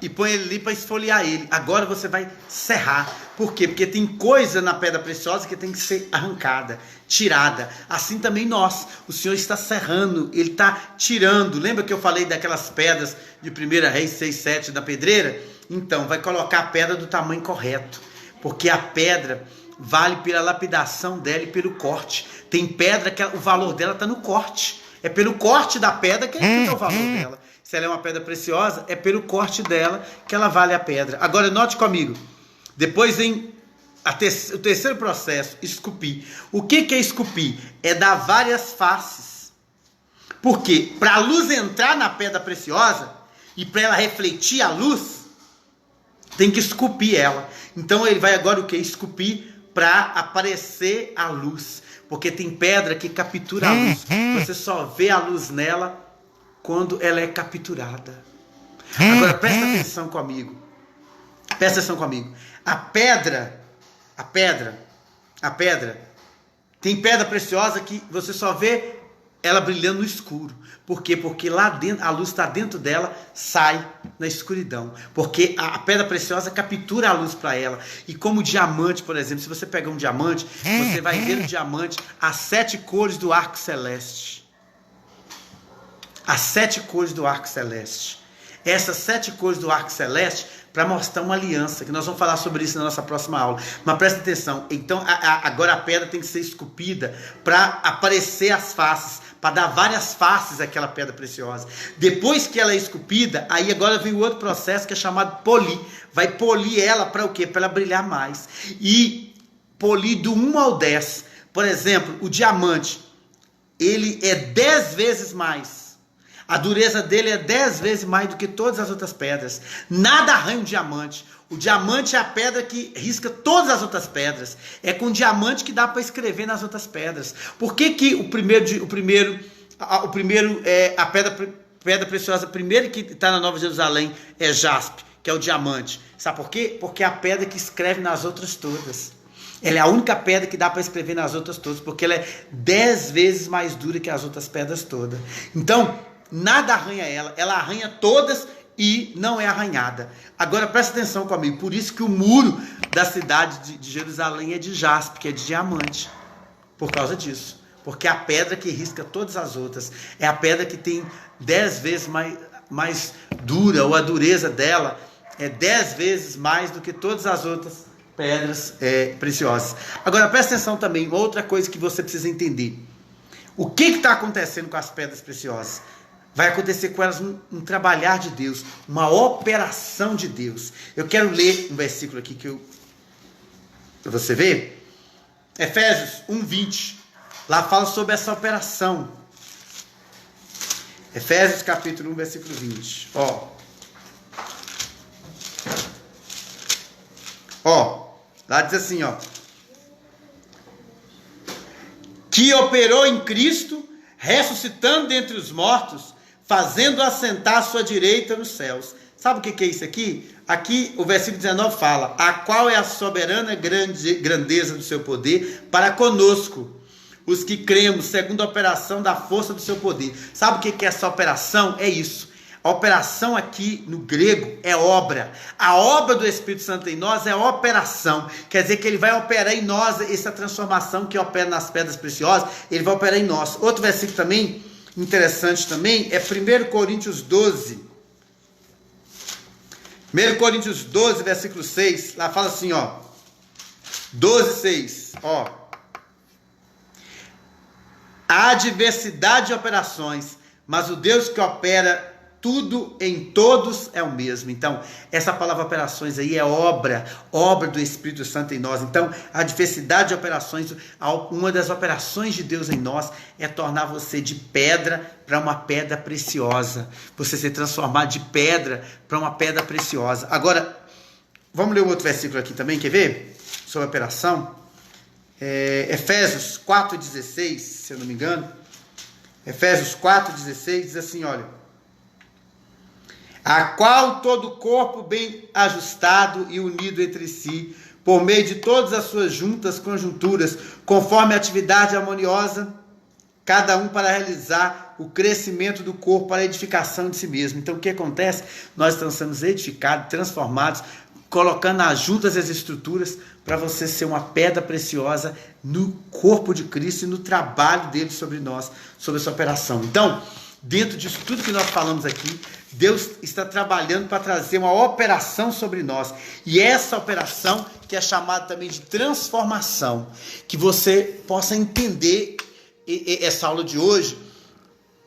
A: e põe ele ali para esfoliar ele. Agora você vai serrar. Por quê? Porque tem coisa na pedra preciosa que tem que ser arrancada, tirada. Assim também nós. O Senhor está serrando, Ele está tirando. Lembra que eu falei daquelas pedras de 1 Reis 6:7 da pedreira? Então, vai colocar a pedra do tamanho correto. Porque a pedra vale pela lapidação dela e pelo corte. Tem pedra que o valor dela está no corte. É pelo corte da pedra que é o valor dela. Se ela é uma pedra preciosa, é pelo corte dela que ela vale a pedra. Agora, note comigo. Depois vem o terceiro processo, esculpir. O que é esculpir? É dar várias faces. Por quê? Para a luz entrar na pedra preciosa e para ela refletir a luz, tem que esculpir ela. Então ele vai agora o que? Esculpir para aparecer a luz. Porque tem pedra que captura a luz. Você só vê a luz nela quando ela é capturada. Agora presta atenção comigo. Presta atenção comigo. A pedra, tem pedra preciosa que você só vê ela brilhando no escuro. Por quê? Porque lá dentro, a luz está dentro dela, sai na escuridão. Porque a pedra preciosa captura a luz para ela. E como diamante, por exemplo, se você pegar um diamante, você vai ver no diamante as 7 cores do arco celeste. As 7 cores do arco celeste. Essas 7 cores do arco celeste para mostrar uma aliança, que nós vamos falar sobre isso na nossa próxima aula. Mas presta atenção, então agora a pedra tem que ser esculpida para aparecer as faces, para dar várias faces àquela pedra preciosa. Depois que ela é esculpida, aí agora vem o outro processo que é chamado polir. Vai polir ela para o quê? Para ela brilhar mais. E polir do 1 ao 10. Por exemplo, o diamante, ele é 10 vezes mais. A dureza dele é 10 vezes mais do que todas as outras pedras. Nada arranha um diamante. O diamante é a pedra que risca todas as outras pedras. É com diamante que dá para escrever nas outras pedras. Por que a pedra preciosa primeiro que está na Nova Jerusalém é jaspe, que é o diamante? Sabe por quê? Porque é a pedra que escreve nas outras todas. Ela é a única pedra que dá para escrever nas outras todas, porque ela é 10 vezes mais dura que as outras pedras todas. Então, nada arranha ela arranha todas e não é arranhada. Agora presta atenção comigo, por isso que o muro da cidade de Jerusalém é de jaspe, que é de diamante, por causa disso, porque é a pedra que risca todas as outras, é a pedra que tem 10 vezes mais dura, ou a dureza dela é 10 vezes mais do que todas as outras pedras preciosas. Agora presta atenção também, outra coisa que você precisa entender, o que está acontecendo com as pedras preciosas? Vai acontecer com elas um trabalhar de Deus, uma operação de Deus. Eu quero ler um versículo aqui para você ver. Efésios 1:20. Lá fala sobre essa operação. Efésios capítulo 1, versículo 20. Lá diz assim, que operou em Cristo, ressuscitando dentre os mortos, fazendo assentar à sua direita nos céus. Sabe o que é isso aqui? Aqui o versículo 19 fala: a qual é a soberana grandeza do seu poder para conosco, os que cremos, segundo a operação da força do seu poder. Sabe o que é essa operação? É isso. A operação aqui no grego é obra. A obra do Espírito Santo em nós é operação. Quer dizer que ele vai operar em nós essa transformação que opera nas pedras preciosas. Ele vai operar em nós. Outro versículo também interessante também é 1 Coríntios 12. 1 Coríntios 12, versículo 6. Lá fala assim, 12, 6. Há diversidade de operações, mas o Deus que opera tudo em todos é o mesmo. Então, essa palavra operações aí é obra do Espírito Santo em nós. Então, a diversidade de operações, uma das operações de Deus em nós é tornar você de pedra para uma pedra preciosa. Você ser transformado de pedra para uma pedra preciosa. Agora, vamos ler um outro versículo aqui também, quer ver? Sobre a operação. Efésios 4,16, se eu não me engano. Efésios 4,16 diz assim, olha: a qual todo o corpo bem ajustado e unido entre si, por meio de todas as suas juntas conjunturas, conforme a atividade harmoniosa, cada um para realizar o crescimento do corpo para a edificação de si mesmo. Então o que acontece? Nós estamos sendo edificados, transformados, colocando as juntas e as estruturas para você ser uma pedra preciosa no corpo de Cristo e no trabalho dele sobre nós, sobre essa operação. Então, dentro disso tudo que nós falamos aqui, Deus está trabalhando para trazer uma operação sobre nós. E essa operação que é chamada também de transformação, que você possa entender essa aula de hoje,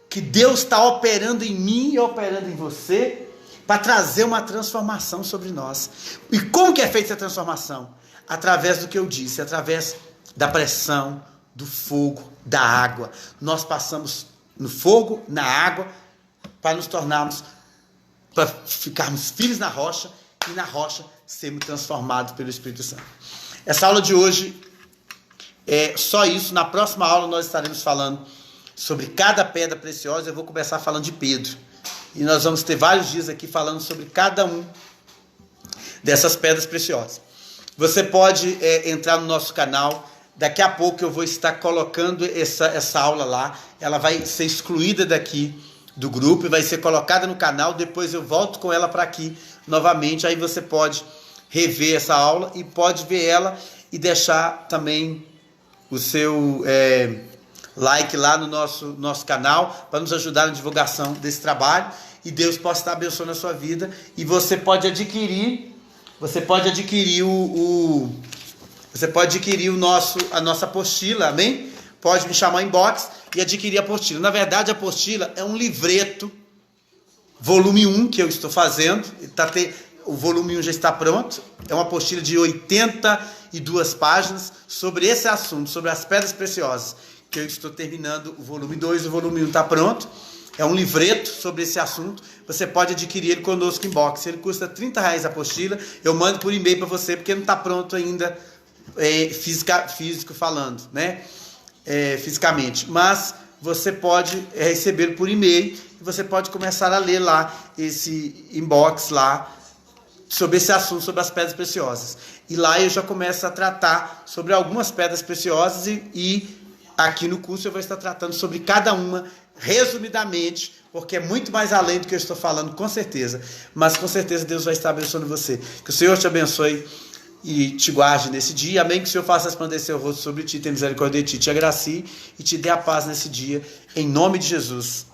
A: que Deus está operando em mim e operando em você, para trazer uma transformação sobre nós. E como que é feita essa transformação? Através do que eu disse, através da pressão, do fogo, da água. Nós passamos no fogo, na água, para nos tornarmos, para ficarmos firmes na rocha, e na rocha sermos transformados pelo Espírito Santo. Essa aula de hoje é só isso. Na próxima aula nós estaremos falando sobre cada pedra preciosa. Eu vou começar falando de Pedro. E nós vamos ter vários dias aqui falando sobre cada um dessas pedras preciosas. Você pode entrar no nosso canal. Daqui a pouco eu vou estar colocando essa aula lá. Ela vai ser excluída daqui do grupo e vai ser colocada no canal. Depois eu volto com ela para aqui novamente. Aí você pode rever essa aula e pode ver ela e deixar também o seu like lá no nosso canal para nos ajudar na divulgação desse trabalho. E Deus possa estar abençoando a sua vida. E você pode adquirir a nossa apostila, amém? Pode me chamar em inbox e adquirir a apostila. Na verdade, a apostila é um livreto, volume 1, que eu estou fazendo. O volume 1 já está pronto. É uma apostila de 82 páginas sobre esse assunto, sobre as pedras preciosas, que eu estou terminando o volume 2. O volume 1 está pronto. É um livreto sobre esse assunto. Você pode adquirir ele conosco em box. Ele custa R$30 a apostila. Eu mando por e-mail para você, porque não está pronto ainda, físico falando, né? Fisicamente. Mas você pode receber por e-mail e você pode começar a ler lá esse inbox lá sobre esse assunto, sobre as pedras preciosas. E lá eu já começo a tratar sobre algumas pedras preciosas e aqui no curso eu vou estar tratando sobre cada uma resumidamente, porque é muito mais além do que eu estou falando, com certeza. Mas com certeza Deus vai estar abençoando você. Que o Senhor te abençoe e te guarde nesse dia. Amém. Que o Senhor faça resplandecer o rosto sobre ti, tenha misericórdia de ti, te agracie e te dê a paz nesse dia. Em nome de Jesus.